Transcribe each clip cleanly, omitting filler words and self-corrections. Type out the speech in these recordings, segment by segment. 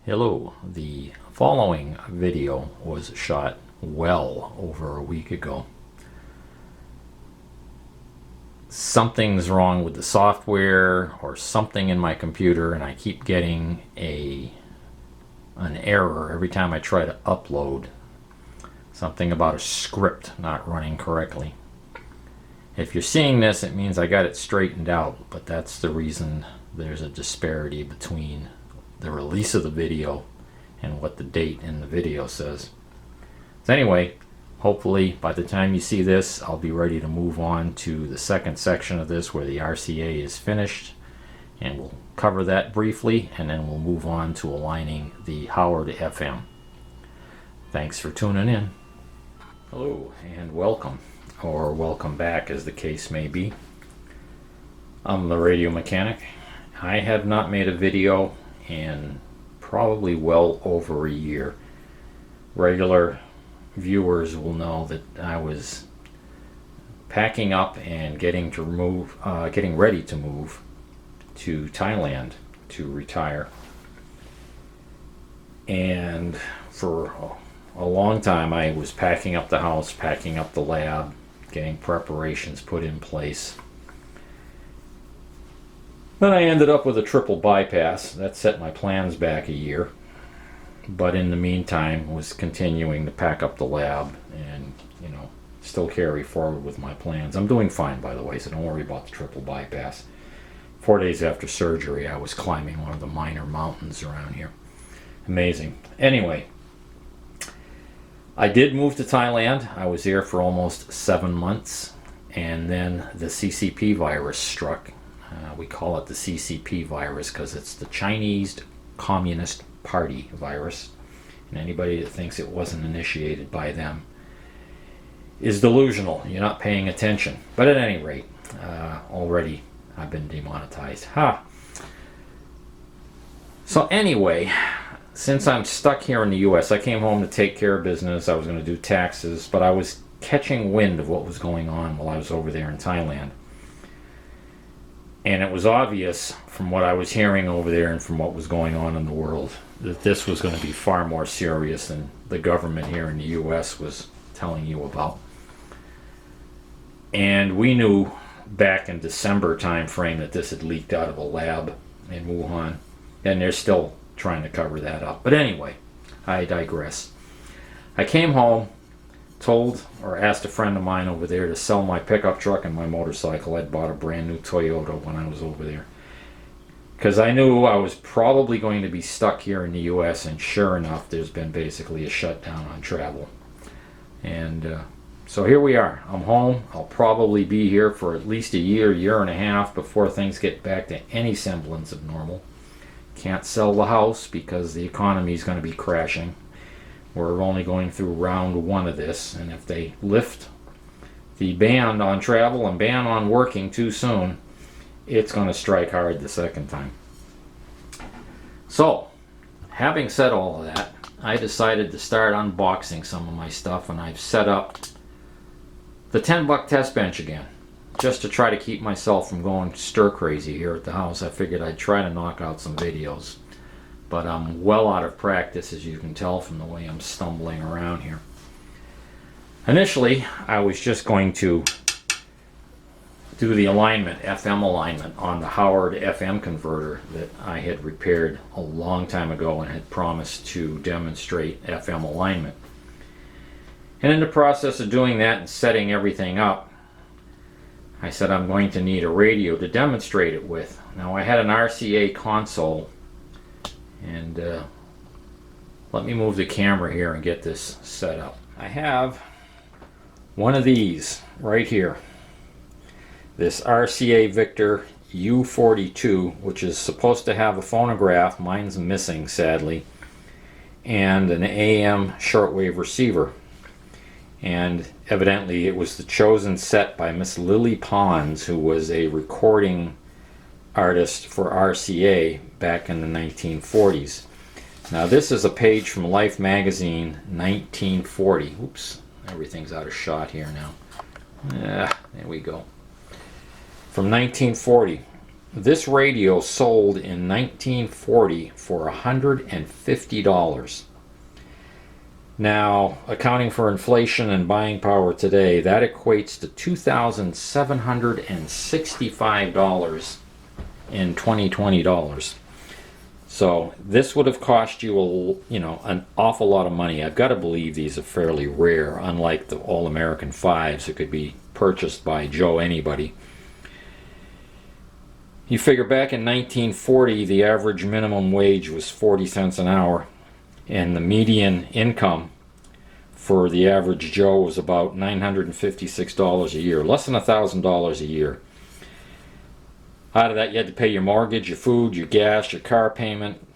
Hello, the following video was shot well over a week ago. Something's wrong with the software or something in my computer, and I keep getting an error every time I try to upload. Something about a script not running correctly. If you're seeing this, it means I got it straightened out, but that's the reason there's a disparity between the release of the video and what the date in the video says. So anyway, hopefully by the time you see this, I'll be ready to move on to the second section of this where the RCA is finished, and we'll cover that briefly, and then we'll move on to aligning the Howard FM. Thanks for tuning in. Hello and welcome, or welcome back as the case may be. I'm the radio mechanic. I have not made a video in probably well over a year. Regular viewers will know that I was packing up and getting ready to move to Thailand to retire. And for a long time I was packing up the house, packing up the lab, getting preparations put in place. Then I ended up with a triple bypass. That set my plans back a year. But in the meantime, was continuing to pack up the lab and, still carry forward with my plans. I'm doing fine, by the way, so don't worry about the triple bypass. 4 days after surgery, I was climbing one of the minor mountains around here. Amazing. Anyway, I did move to Thailand. I was there for almost 7 months, and then the CCP virus struck. We call it the CCP virus because it's the Chinese Communist Party virus. And anybody that thinks it wasn't initiated by them is delusional. You're not paying attention. But at any rate, already I've been demonetized. So anyway, since I'm stuck here in the U.S., I came home to take care of business. I was going to do taxes, but I was catching wind of what was going on while I was over there in Thailand. And it was obvious from what I was hearing over there and from what was going on in the world that this was going to be far more serious than the government here in the U.S. was telling you about. And we knew back in December time frame that this had leaked out of a lab in Wuhan, and they're still trying to cover that up. But anyway, I digress. I came home, asked a friend of mine over there to sell my pickup truck and my motorcycle. I'd bought a brand new Toyota when I was over there, because I knew I was probably going to be stuck here in the U.S. and sure enough, there's been basically a shutdown on travel. And so here we are. I'm home. I'll probably be here for at least a year and a half before things get back to any semblance of normal. Can't sell the house because the economy is going to be crashing. We're only going through round 1 of this, and if they lift the ban on travel and ban on working too soon, it's going to strike hard the second time. So, having said all of that, I decided to start unboxing some of my stuff, and I've set up the $10 test bench again, just to try to keep myself from going stir crazy here at the house. I figured I'd try to knock out some videos. But I'm well out of practice, as you can tell from the way I'm stumbling around here. Initially, I was just going to do the alignment, FM alignment, on the Howard FM converter that I had repaired a long time ago and had promised to demonstrate FM alignment. And in the process of doing that and setting everything up, I said I'm going to need a radio to demonstrate it with. Now, I had an RCA console. And let me move the camera here and get this set up. I have one of these right here. This RCA Victor U42, which is supposed to have a phonograph. Mine's missing, sadly. And an AM shortwave receiver. And evidently it was the chosen set by Miss Lily Pons, who was a recording artist for RCA back in the 1940s. Now this is a page from Life magazine 1940. Oops, everything's out of shot here now. There we go. From 1940. This radio sold in 1940 for $150. Now, accounting for inflation and buying power today, that equates to $2,765 in 2020 dollars. So this would have cost you an awful lot of money. I've got to believe these are fairly rare, unlike the All-American 5s that could be purchased by Joe anybody. You figure back in 1940, the average minimum wage was 40 cents an hour, and the median income for the average Joe was about $956 a year, less than $1,000 a year. Out of that, you had to pay your mortgage, your food, your gas, your car payment,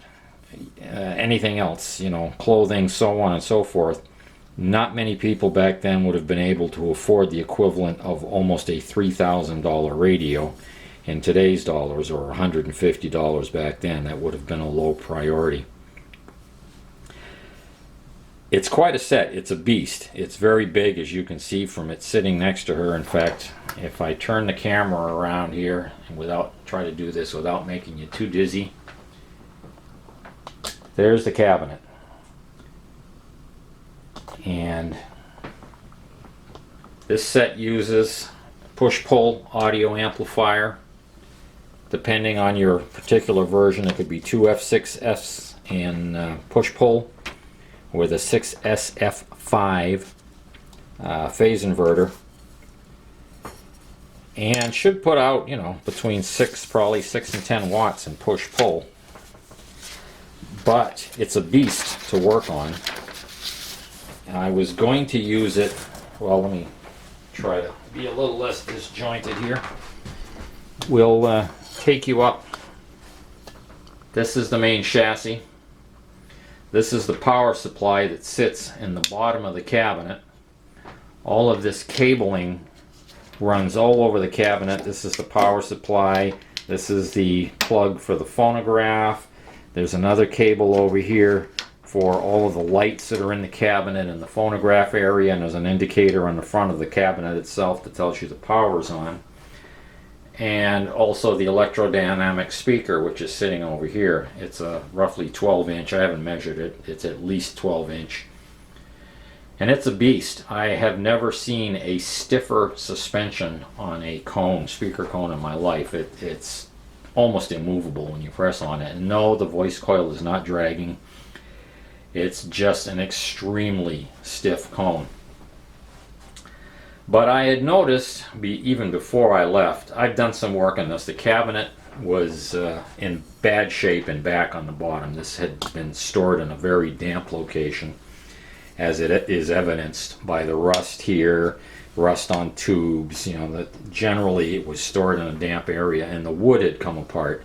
anything else, clothing, so on and so forth. Not many people back then would have been able to afford the equivalent of almost a $3,000 radio in today's dollars, or $150 back then. That would have been a low priority. It's quite a set. It's a beast. It's very big, as you can see from it sitting next to her. In fact, if I turn the camera around here and try to do this without making you too dizzy, there's the cabinet. And this set uses push-pull audio amplifier. Depending on your particular version, it could be two F6Fs and push-pull, with a 6SF5 phase inverter, and should put out between probably 6 and 10 watts in push-pull. But it's a beast to work on. I was going to use it, well, let me try to be a little less disjointed here. We'll take you up. This is the main chassis. This is the power supply that sits in the bottom of the cabinet. All of this cabling runs all over the cabinet. This is the power supply. This is the plug for the phonograph. There's another cable over here for all of the lights that are in the cabinet and the phonograph area, and there's an indicator on the front of the cabinet itself that tells you the power's on. And also the electrodynamic speaker, which is sitting over here. It's a roughly 12 inch. I haven't measured it. It's at least 12 inch. And it's a beast. I have never seen a stiffer suspension on a speaker cone in my life. It's almost immovable when you press on it. And no, the voice coil is not dragging. It's just an extremely stiff cone. But I had noticed, even before I left, I've done some work on this. The cabinet was in bad shape and back on the bottom. This had been stored in a very damp location, as it is evidenced by the rust here, rust on tubes. That generally it was stored in a damp area, and the wood had come apart.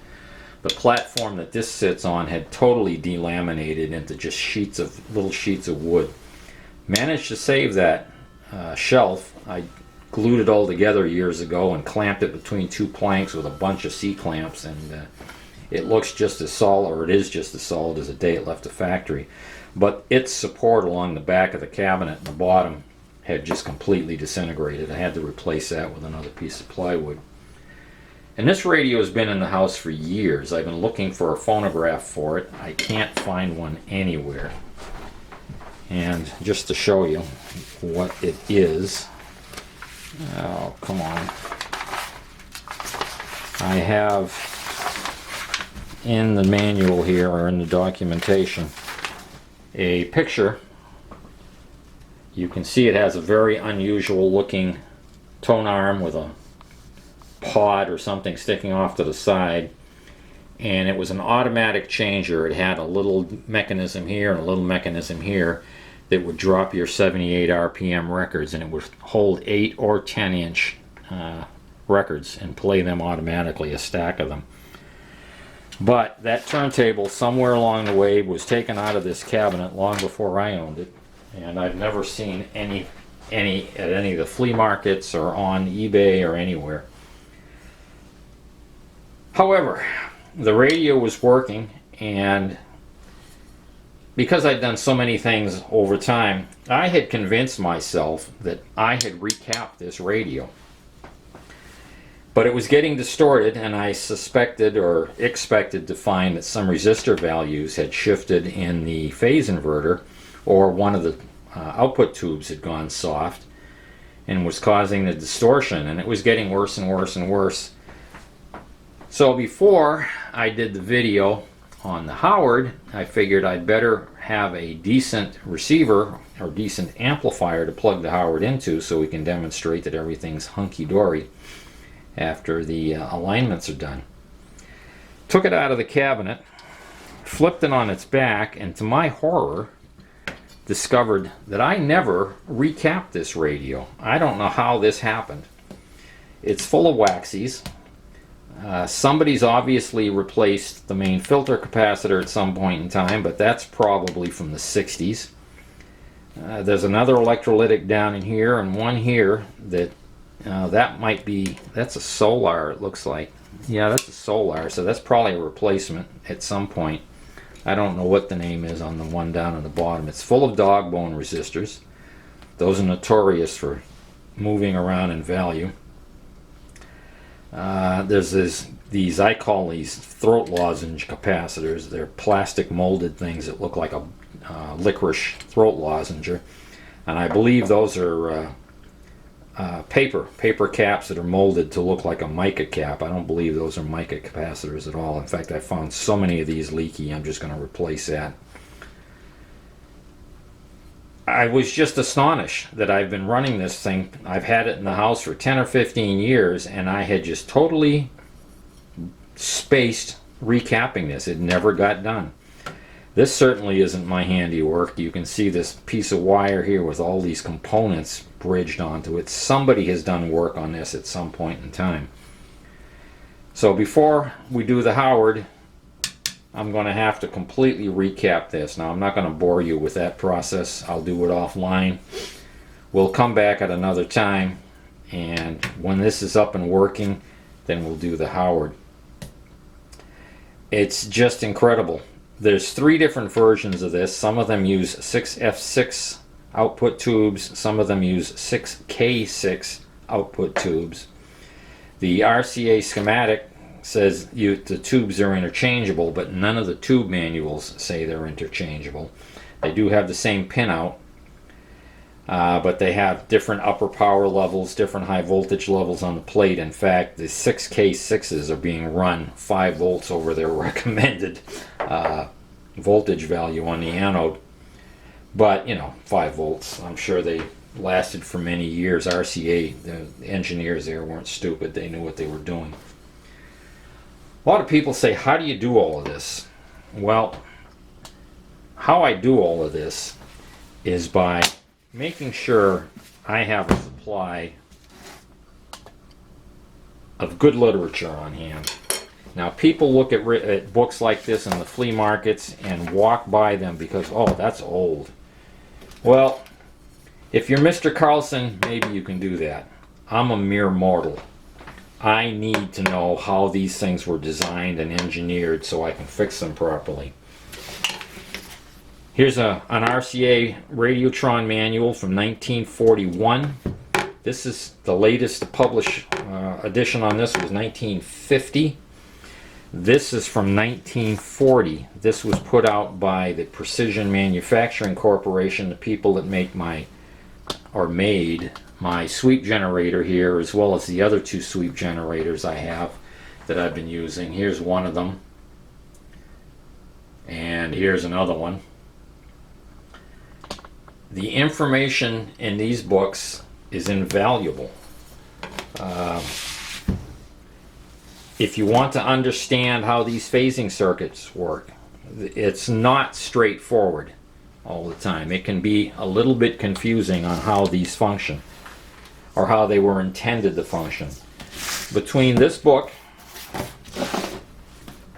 The platform that this sits on had totally delaminated into just little sheets of wood. Managed to save that shelf. I glued it all together years ago and clamped it between two planks with a bunch of C-clamps, and it looks just as solid, or it is just as solid as the day it left the factory. But its support along the back of the cabinet and the bottom had just completely disintegrated. I had to replace that with another piece of plywood. And this radio has been in the house for years. I've been looking for a phonograph for it. I can't find one anywhere. And just to show you what it is, oh, come on. I have in the manual here, or in the documentation, a picture. You can see it has a very unusual looking tone arm with a pod or something sticking off to the side, and it was an automatic changer. It had a little mechanism here and a little mechanism here that would drop your 78 RPM records, and it would hold 8 or 10 inch records and play them automatically, a stack of them. But that turntable somewhere along the way was taken out of this cabinet long before I owned it, and I've never seen any at any of the flea markets or on eBay or anywhere. However, the radio was working, and because I'd done so many things over time, I had convinced myself that I had recapped this radio. But it was getting distorted, and I suspected or expected to find that some resistor values had shifted in the phase inverter, or one of the output tubes had gone soft and was causing the distortion, and it was getting worse and worse and worse. So before I did the video on the Howard, I figured I'd better have a decent receiver or decent amplifier to plug the Howard into so we can demonstrate that everything's hunky-dory after the alignments are done. Took it out of the cabinet, flipped it on its back, and to my horror discovered that I never recapped this radio. I don't know how this happened. It's full of waxies. Somebody's obviously replaced the main filter capacitor at some point in time, but that's probably from the 60s. There's another electrolytic down in here and one here that that might be, that's a solar, it looks like. Yeah, that's a solar, so that's probably a replacement at some point. I don't know what the name is on the one down on the bottom. It's full of dog bone resistors. Those are notorious for moving around in value. There's these, I call these throat lozenge capacitors. They're plastic molded things that look like a licorice throat lozenger. And I believe those are paper caps that are molded to look like a mica cap. I don't believe those are mica capacitors at all. In fact, I found so many of these leaky, I'm just going to replace that. I was just astonished that I've been running this thing. I've had it in the house for 10 or 15 years, and I had just totally spaced recapping this. It never got done. This certainly isn't my handiwork. You can see this piece of wire here with all these components bridged onto it. Somebody has done work on this at some point in time. So before we do the Howard, I'm going to have to completely recap this. Now, I'm not going to bore you with that process. I'll do it offline. We'll come back at another time, and when this is up and working, then we'll do the Howard. It's just incredible. There's 3 different versions of this. Some of them use 6F6 output tubes. Some of them use 6K6 output tubes. The RCA schematic says the tubes are interchangeable, but none of the tube manuals say they're interchangeable. They do have the same pinout, but they have different upper power levels, different high voltage levels on the plate. In fact, the 6K6s are being run 5 volts over their recommended voltage value on the anode. But, you know, 5 volts. I'm sure they lasted for many years. RCA, the engineers there weren't stupid. They knew what they were doing. A lot of people say, how do you do all of this? Well, how I do all of this is by making sure I have a supply of good literature on hand. Now, people look at books like this in the flea markets and walk by them because, oh, that's old. Well, if you're Mr. Carlson, maybe you can do that. I'm a mere mortal. I need to know how these things were designed and engineered so I can fix them properly. Here's an RCA Radio Tron Manual from 1941. This is the latest published edition on this was 1950. This is from 1940. This was put out by the Precision Manufacturing Corporation, the people that made my sweep generator here, as well as the other 2 sweep generators I have that I've been using. Here's one of them, and here's another one. The information in these books is invaluable. If you want to understand how these phasing circuits work, it's not straightforward all the time. It can be a little bit confusing on how these function, or how they were intended to function. Between this book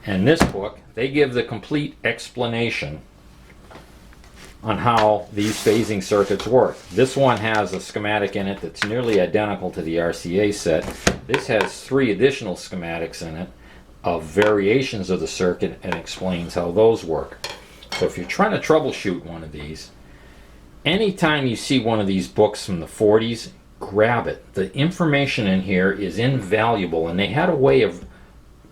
and this book, they give the complete explanation on how these phasing circuits work. This one has a schematic in it that's nearly identical to the RCA set. This has 3 additional schematics in it of variations of the circuit and explains how those work. So if you're trying to troubleshoot one of these, anytime you see one of these books from the 40s, grab it. The information in here is invaluable, and they had a way of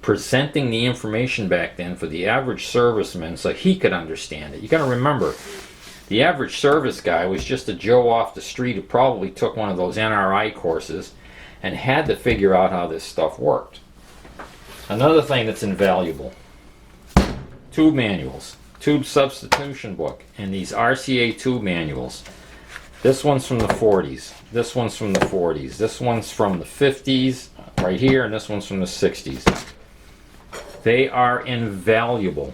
presenting the information back then for the average serviceman so he could understand it. You got to remember, the average service guy was just a Joe off the street who probably took one of those NRI courses and had to figure out how this stuff worked. Another thing that's invaluable, tube manuals, tube substitution book, and these RCA tube manuals. This one's from the 40s, this one's from the 40s, this one's from the 50s right here, and this one's from the 60s. They are invaluable.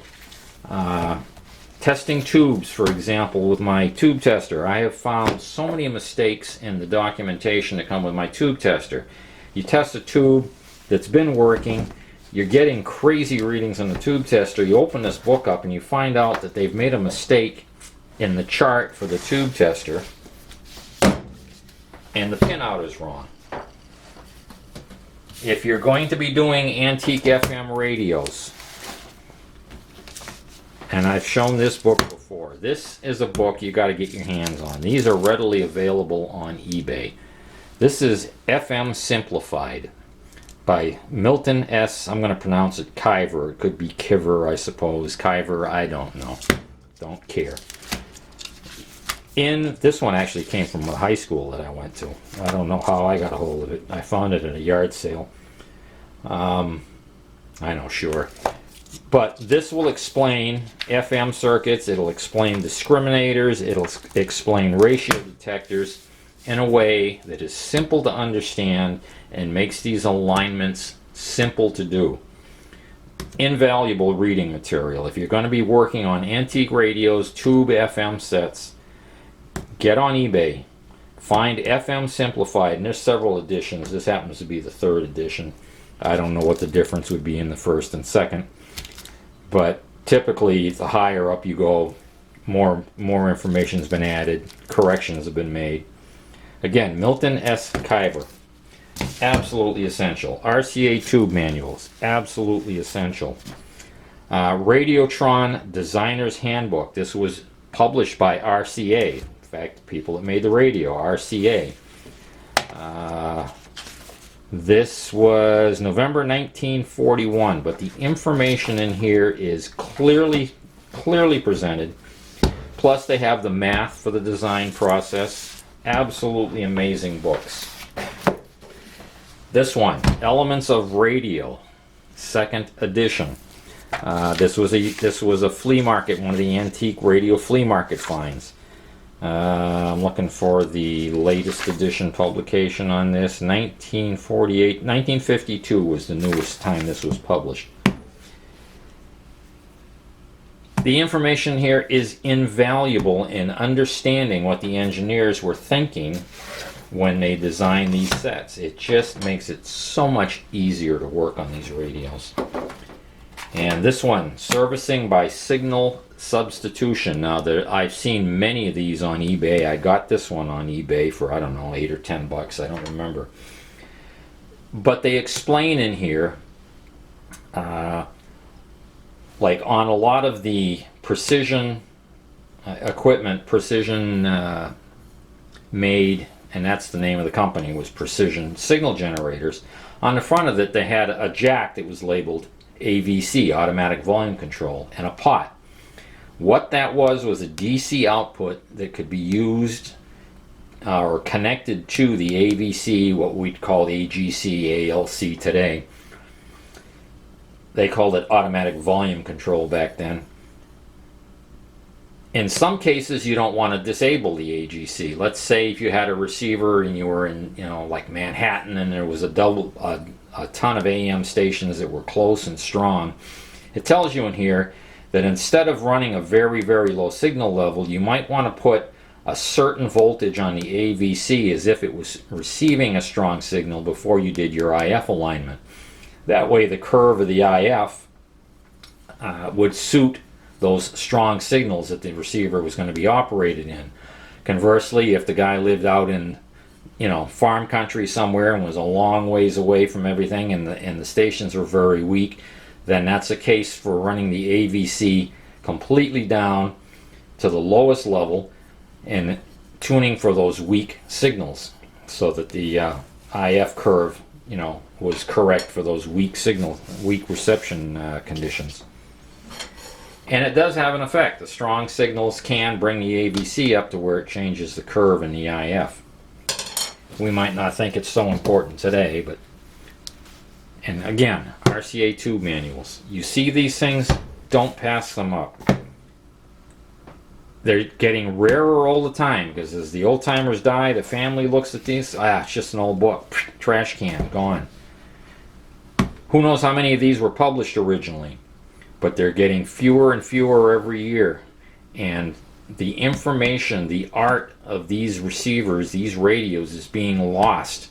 Testing tubes, for example, with my tube tester. I have found so many mistakes in the documentation that come with my tube tester. You test a tube that's been working, you're getting crazy readings on the tube tester, you open this book up and you find out that they've made a mistake in the chart for the tube tester, and the pinout is wrong. If you're going to be doing antique FM radios, and I've shown this book before, this is a book you got to get your hands on. These are readily available on eBay. This is FM Simplified by Milton S. I'm going to pronounce it Kiver. It could be Kiver, I suppose. Kiver, I don't know. Don't care. This one actually came from a high school that I went to. I don't know how I got a hold of it. I found it at a yard sale. I know, sure. But this will explain FM circuits, it'll explain discriminators, it'll explain ratio detectors in a way that is simple to understand and makes these alignments simple to do. Invaluable reading material. If you're going to be working on antique radios, tube FM sets, get on eBay, find FM Simplified, and there's several editions. This happens to be the 3rd edition. I don't know what the difference would be in the 1st and 2nd. But typically, the higher up you go, more information's been added, corrections have been made. Again, Milton S. Kiver, absolutely essential. RCA tube manuals, absolutely essential. Radio Tron Designer's Handbook. This was published by RCA. In fact, the people that made the radio, RCA. This was November 1941, but the information in here is clearly presented. Plus they have the math for the design process. Absolutely amazing books. This one, Elements of Radio, 2nd edition. This was a flea market, one of the antique radio flea market finds. I'm looking for the latest edition publication on this. 1952 was the newest time this was published. The information here is invaluable in understanding what the engineers were thinking when they designed these sets. It just makes it so much easier to work on these radios. And this one, Servicing by Signal Substitution. Now, I've seen many of these on eBay. I got this one on eBay for, I don't know, $8 or $10. I don't remember. But they explain in here, like on a lot of the precision equipment, precision made, and that's the name of the company, was Precision Signal Generators. On the front of it, they had a jack that was labeled AVC, Automatic Volume Control, and a pot. What that was a DC output that could be used or connected to the AVC, what we'd call AGC, ALC today. They called it Automatic Volume Control back then. In some cases, you don't want to disable the AGC. Let's say if you had a receiver and you were in, like Manhattan, and there was a ton of AM stations that were close and strong. It tells you in here that instead of running a very, very low signal level, you might want to put a certain voltage on the AVC as if it was receiving a strong signal before you did your IF alignment. That way the curve of the IF would suit those strong signals that the receiver was going to be operated in. Conversely, if the guy lived out in farm country somewhere and was a long ways away from everything, and the stations were very weak, then that's a case for running the AVC completely down to the lowest level and tuning for those weak signals. so that the IF curve, was correct for those weak reception conditions. And it does have an effect. The strong signals can bring the AVC up to where it changes the curve in the IF. We might not think it's so important today, but, and again, RCA tube manuals. You see these things, don't pass them up. They're getting rarer all the time, because as the old timers die, the family looks at these, it's just an old book, trash can, gone. Who knows how many of these were published originally, but they're getting fewer and fewer every year. And the information, the art of these receivers, these radios, is being lost.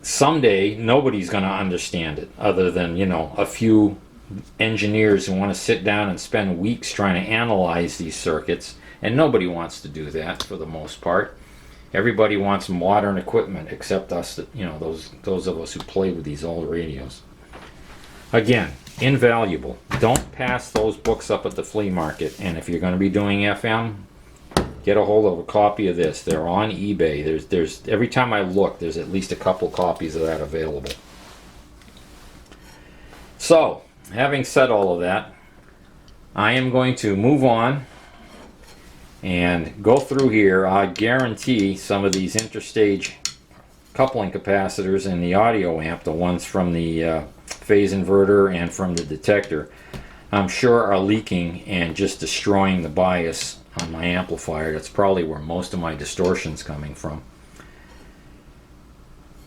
Someday, nobody's going to understand it, other than, a few engineers who want to sit down and spend weeks trying to analyze these circuits, and nobody wants to do that for the most part. Everybody wants modern equipment except us, that those of us who play with these old radios. Again, invaluable. Don't pass those books up at the flea market, and if you're going to be doing FM, get a hold of a copy of this. They're on eBay. There's every time I look, there's at least a couple copies of that available. So, having said all of that, I am going to move on and go through here. I guarantee some of these interstage coupling capacitors in the audio amp, the ones from the phase inverter and from the detector, I'm sure are leaking and just destroying the bias on my amplifier. That's probably where most of my distortion's coming from.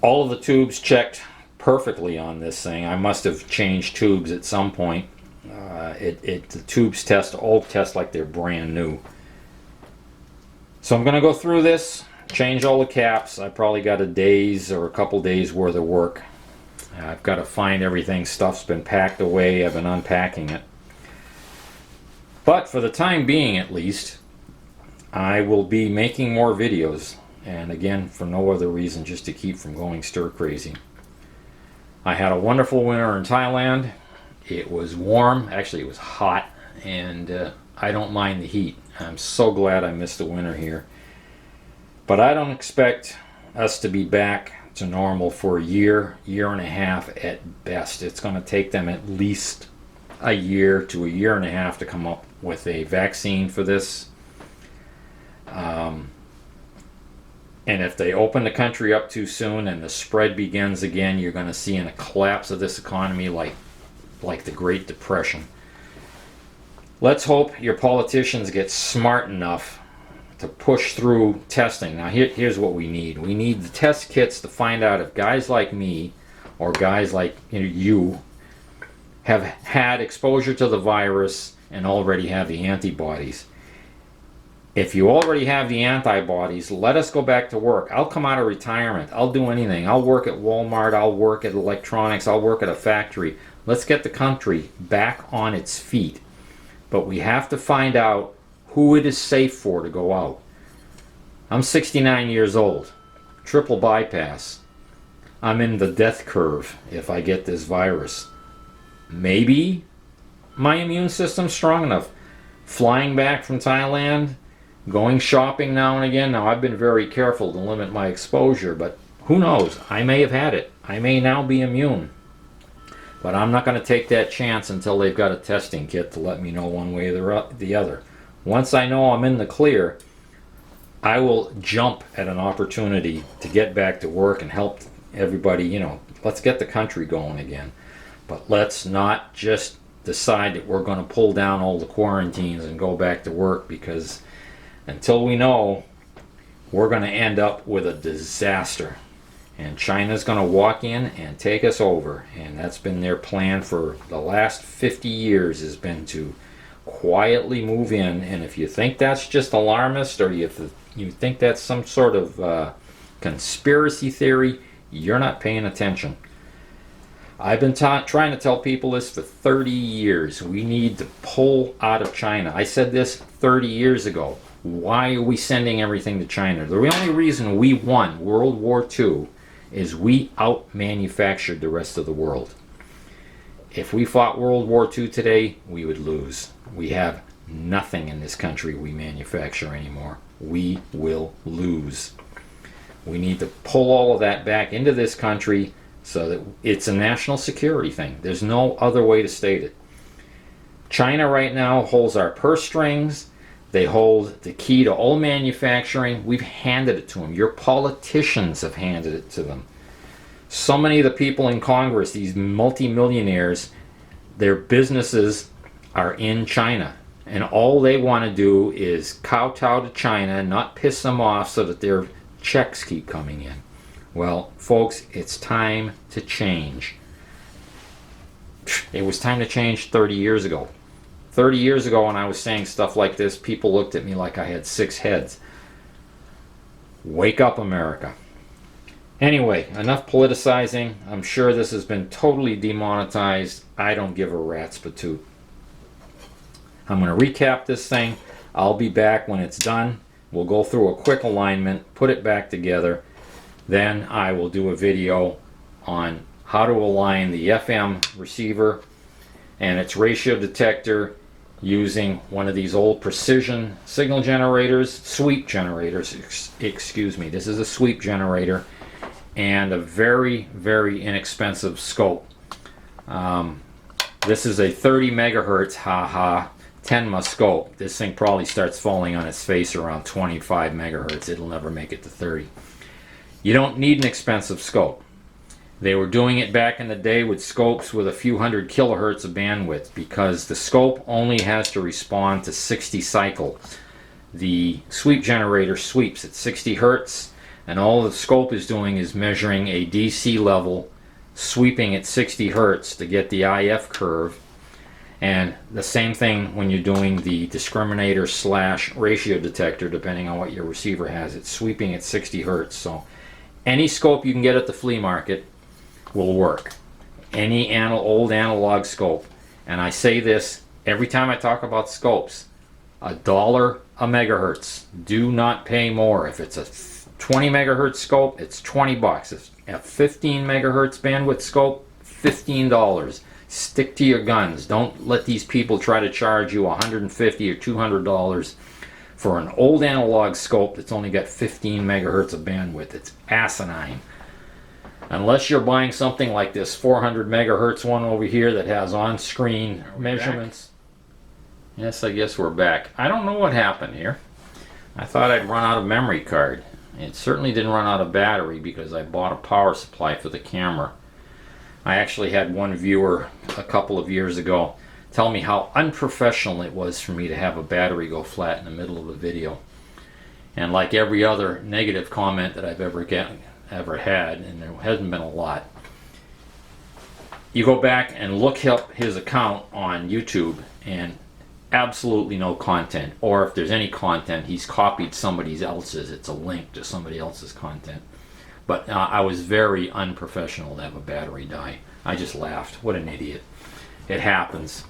All of the tubes checked perfectly on this thing. I must have changed tubes at some point. The tubes all test like they're brand new. So I'm going to go through this, change all the caps. I probably got a day's or a couple days worth of work. I've got to find everything. Stuff's been packed away. I've been unpacking it. But for the time being, at least, I will be making more videos. And again, for no other reason, just to keep from going stir crazy. I had a wonderful winter in Thailand. It was warm. Actually, it was hot. And I don't mind the heat. I'm so glad I missed the winter here. But I don't expect us to be back to normal for a year and a half at best. It's going to take them at least a year to a year and a half to come up with a vaccine for this. And if they open the country up too soon and the spread begins again, you're going to see a collapse of this economy like the Great Depression. Let's hope your politicians get smart enough to push through testing. Now here's what we need. We need the test kits to find out if guys like me or guys like you have had exposure to the virus and already have the antibodies. If you already have the antibodies, let us go back to work. I'll come out of retirement. I'll do anything. I'll work at Walmart. I'll work at electronics. I'll work at a factory. Let's get the country back on its feet. But we have to find out who it is safe for to go out. I'm 69 years old. Triple bypass. I'm in the death curve if I get this virus. Maybe my immune system's strong enough. Flying back from Thailand, going shopping now and again. Now, I've been very careful to limit my exposure, but who knows? I may have had it. I may now be immune. But I'm not going to take that chance until they've got a testing kit to let me know one way or the other. Once I know I'm in the clear, I will jump at an opportunity to get back to work and help everybody, let's get the country going again. But let's not just decide that we're going to pull down all the quarantines and go back to work, because until we know, we're going to end up with a disaster. And China's going to walk in and take us over. And that's been their plan for the last 50 years, has been to quietly move in. And if you think that's just alarmist, or you think that's some sort of conspiracy theory, you're not paying attention. I've been trying to tell people this for 30 years. We need to pull out of China. I said this 30 years ago. Why are we sending everything to China? The only reason we won World War II is we out-manufactured the rest of the world. If we fought World War II today, we would lose. We have nothing in this country we manufacture anymore. We will lose. We need to pull all of that back into this country so that it's a national security thing. There's no other way to state it. China right now holds our purse strings. They hold the key to all manufacturing. We've handed it to them. Your politicians have handed it to them. So many of the people in Congress, these multimillionaires, their businesses are in China. And all they want to do is kowtow to China, not piss them off so that their checks keep coming in. Well, folks, it's time to change. It was time to change 30 years ago. 30 years ago when I was saying stuff like this, people looked at me like I had 6 heads. Wake up, America. Anyway, enough politicizing. I'm sure this has been totally demonetized. I don't give a rat's patoot. I'm going to recap this thing. I'll be back when it's done. We'll go through a quick alignment, put it back together. Then I will do a video on how to align the FM receiver and its ratio detector using one of these old precision signal generators, sweep generators, excuse me. This is a sweep generator and a very, very inexpensive scope. This is a 30 megahertz, haha, Tenma scope. This thing probably starts falling on its face around 25 megahertz. It'll never make it to 30. You don't need an expensive scope. They were doing it back in the day with scopes with a few hundred kilohertz of bandwidth because the scope only has to respond to 60 cycles. The sweep generator sweeps at 60 hertz, and all the scope is doing is measuring a DC level, sweeping at 60 hertz to get the IF curve. And the same thing when you're doing the discriminator / ratio detector, depending on what your receiver has. It's sweeping at 60 hertz. So any scope you can get at the flea market will work. Any old analog scope. And I say this every time I talk about scopes. $1 a megahertz. Do not pay more. If it's a 20 megahertz scope, it's 20 bucks. If a 15 megahertz bandwidth scope, $15. Stick to your guns. Don't let these people try to charge you $150 or $200 for an old analog scope that's only got 15 megahertz of bandwidth. It's asinine. Unless you're buying something like this 400 megahertz one over here that has on-screen measurements. Yes, I guess we're back. I don't know what happened here. I thought I'd run out of memory card. It certainly didn't run out of battery because I bought a power supply for the camera. I actually had one viewer a couple of years ago tell me how unprofessional it was for me to have a battery go flat in the middle of a video. And like every other negative comment that I've ever had, and there hasn't been a lot, you go back and look up his account on YouTube and absolutely no content, or if there's any content, he's copied somebody else's. It's a link to somebody else's content. But I was very unprofessional to have a battery die. I just laughed. What an idiot. It happens.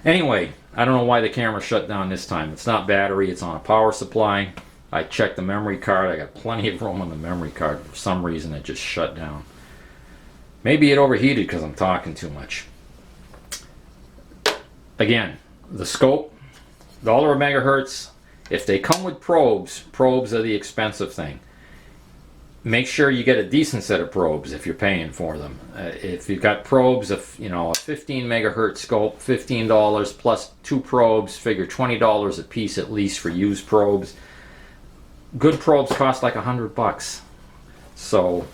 Anyway, I don't know why the camera shut down this time. It's not battery, it's on a power supply. I checked the memory card. I got plenty of room on the memory card. For some reason, it just shut down. Maybe it overheated because I'm talking too much. Again, the scope, $1 a megahertz. If they come with probes, probes are the expensive thing. Make sure you get a decent set of probes if you're paying for them. If you've got probes of, a 15 megahertz scope, $15 plus 2 probes, figure $20 a piece at least for used probes. Good probes cost like $100. So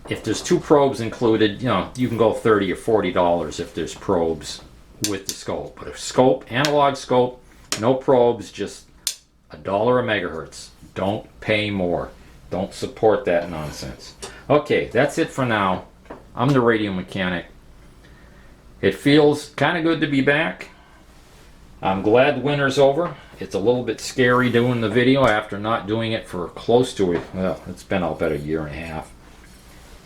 if there's 2 probes included, you can go $30 or $40 if there's probes with the scope. But if scope, analog scope, no probes, just $1 a megahertz. Don't pay more. Don't support that nonsense. Okay, that's it for now. I'm the radio mechanic. It feels kind of good to be back. I'm glad winter's over. It's a little bit scary doing the video after not doing it for close to it. Well, it's been about a year and a half.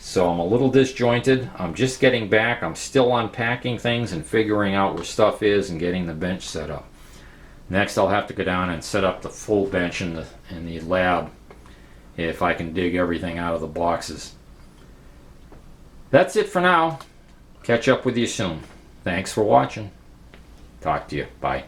So I'm a little disjointed. I'm just getting back. I'm still unpacking things and figuring out where stuff is and getting the bench set up. Next, I'll have to go down and set up the full bench in the lab if I can dig everything out of the boxes. That's it for now. Catch up with you soon. Thanks for watching. Talk to you. Bye.